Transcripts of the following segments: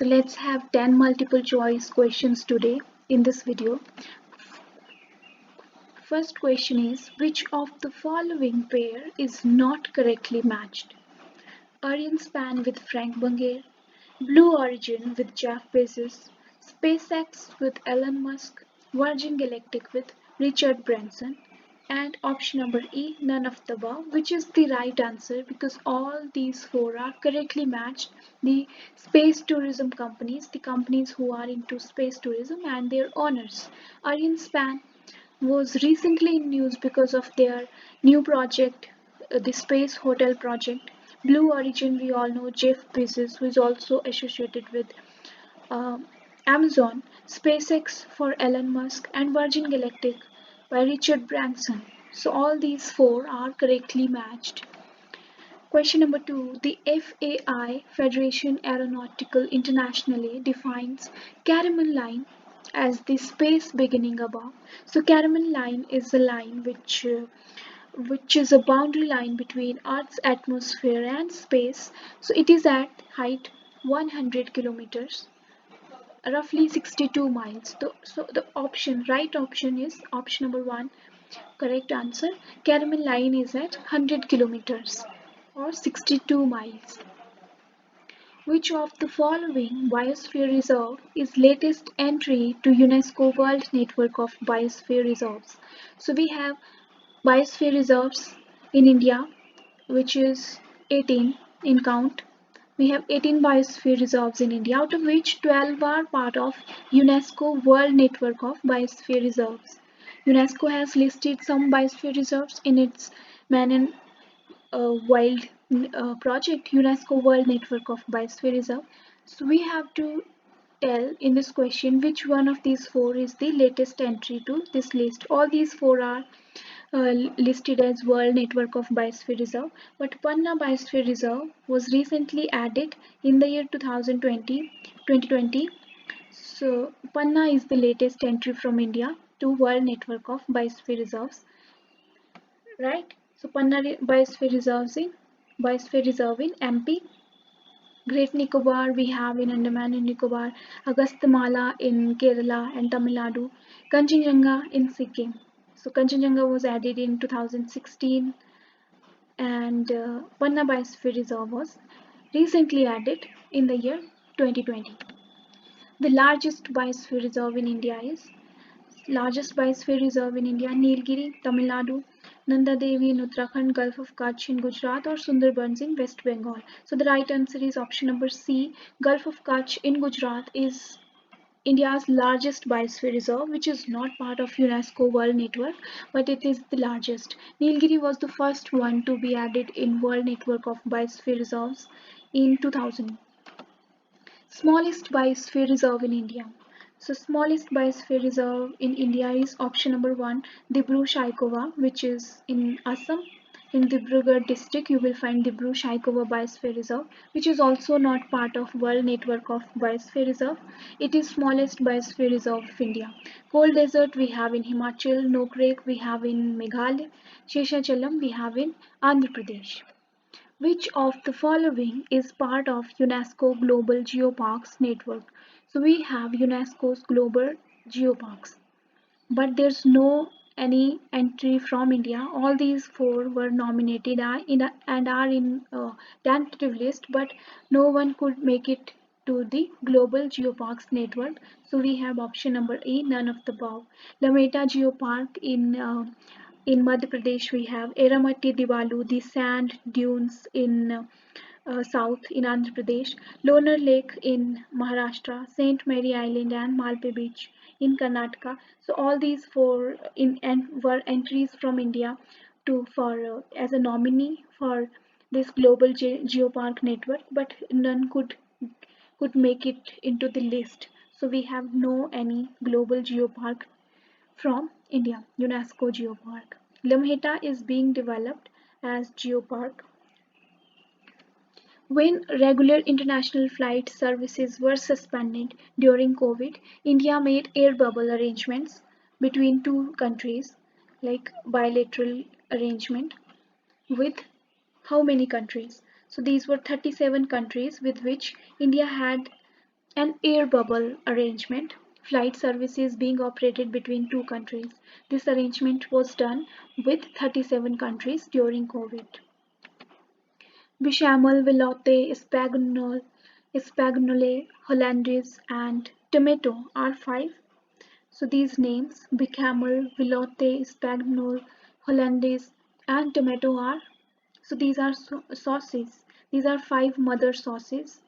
So let's have 10 multiple choice questions today in this video. First question is, which of the following pair is not correctly matched? Arianespan with Frank Bungair, Blue Origin with Jeff Bezos, SpaceX with Elon Musk, Virgin Galactic with Richard Branson, and option number E, none of the above, which is the right answer because all these four are correctly matched. The space tourism companies, the companies who are into space tourism and their owners. Arianespan was recently in news because of their new project, the space hotel project. Blue Origin, we all know Jeff Bezos, who is also associated with uh, Amazon, SpaceX for Elon Musk, and Virgin Galactic by Richard Branson. So all these four are correctly matched. Question number 2. The FAI, Federation Aeronautical Internationale, defines Kármán line as the space beginning above. So Kármán line is a line which is a boundary line between Earth's atmosphere and space. So it is at height 100 kilometers, roughly 62 miles. So the right option is option number 1. Correct answer. Kármán line is at 100 kilometers or 62 miles. Which of the following biosphere reserve is latest entry to UNESCO World Network of Biosphere Reserves? So we have biosphere reserves in India, which is 18 in count. We have 18 biosphere reserves in India, out of which 12 are part of UNESCO World Network of Biosphere Reserves. UNESCO has listed some biosphere reserves in its Man and Wild project, UNESCO World Network of Biosphere Reserve. So we have to tell in this question which one of these four is the latest entry to this list. All these four are listed as World Network of Biosphere Reserve, but Panna Biosphere Reserve was recently added in the year 2020. So Panna is the latest entry from India to World Network of Biosphere Reserves, right? So Panna Biosphere Reserve in MP. Great Nicobar we have in Andaman and Nicobar, Agasthamala in Kerala and Tamil Nadu, Kanchenjunga in Sikkim. So Kanchenjunga was added in 2016 and Panna Biosphere Reserve was recently added in the year 2020. The largest biosphere reserve in India is Nilgiri, Tamil Nadu, Nanda Devi in Uttarakhand, Gulf of Kutch in Gujarat, or Sundarbans in West Bengal. So the right answer is option number C. Gulf of Kutch in Gujarat is India's largest biosphere reserve, which is not part of UNESCO World Network, but it is the largest. Nilgiri was the first one to be added in World Network of Biosphere Reserves in 2000. Smallest biosphere reserve in India. So smallest biosphere reserve in India is option number 1, Dibru-Saikhowa, which is in Assam. In Dibrugarh district, you will find Dibru-Saikhowa Biosphere Reserve, which is also not part of World Network of Biosphere Reserve. It is smallest biosphere reserve of India. Cold desert we have in Himachal, Nokrek we have in Meghalaya, Sheshachalam we have in Andhra Pradesh. Which of the following is part of UNESCO Global Geoparks Network? So we have UNESCO's Global Geoparks, but there's no any entry from India. All these four were nominated and are in tentative list, but no one could make it to the Global Geoparks Network. So we have option number E, none of the above. Lameta Geopark in Madhya Pradesh, we have Eramatti Divalu, the sand dunes in south in Andhra Pradesh, Lonar Lake in Maharashtra, Saint Mary Island and Malpe Beach in Karnataka. So all these four were entries from India to for as a nominee for this global geopark network, but none could make it into the list. So we have no any global geopark from India, UNESCO Geopark. Lamheta is being developed as geopark. When regular international flight services were suspended during COVID, India made air bubble arrangements between two countries, like bilateral arrangement with how many countries? So these were 37 countries with which India had An air bubble arrangement, flight services being operated between two countries. This arrangement was done with 37 countries during COVID. Béchamel, veloute, Espagnole, Hollandaise, and tomato are five. So these names, Béchamel, veloute, Espagnole, Hollandaise, and tomato are, so these are sauces. These are five mother sauces,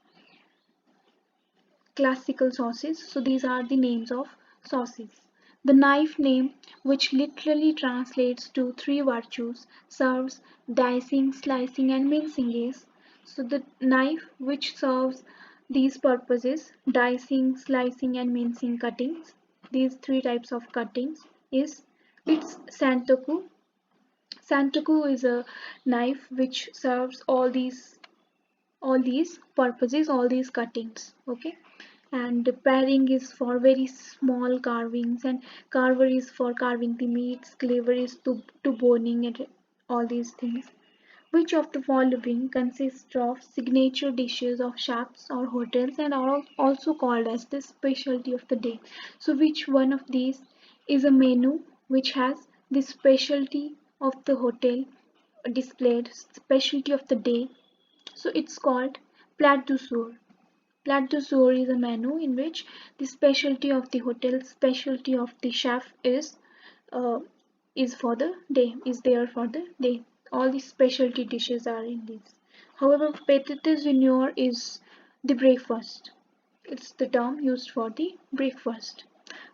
classical sauces. So these are the names of sauces. The knife name, which literally translates to three virtues, serves dicing, slicing, and mincing is. So the knife which serves these purposes, dicing, slicing, and mincing cuttings, these three types of cuttings is, it's santoku. Santoku is a knife which serves all these purposes, all these cuttings. Okay, and the paring is for very small carvings, and carver is for carving the meats, cleaver is to boning, and all these things. Which of the following consists of signature dishes of shops or hotels and are also called as the specialty of the day? So which one of these is a menu which has the specialty of the hotel displayed, specialty of the day? So it's called plat du jour. Plat du jour is a menu in which the specialty of the hotel, specialty of the chef uh, is for the day, is there for the day. All the specialty dishes are in this. However, petit junior is the breakfast. It's the term used for the breakfast.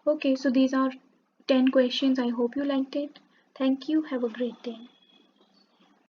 Okay, so these are 10 questions. I hope you liked it. Thank you. Have a great day.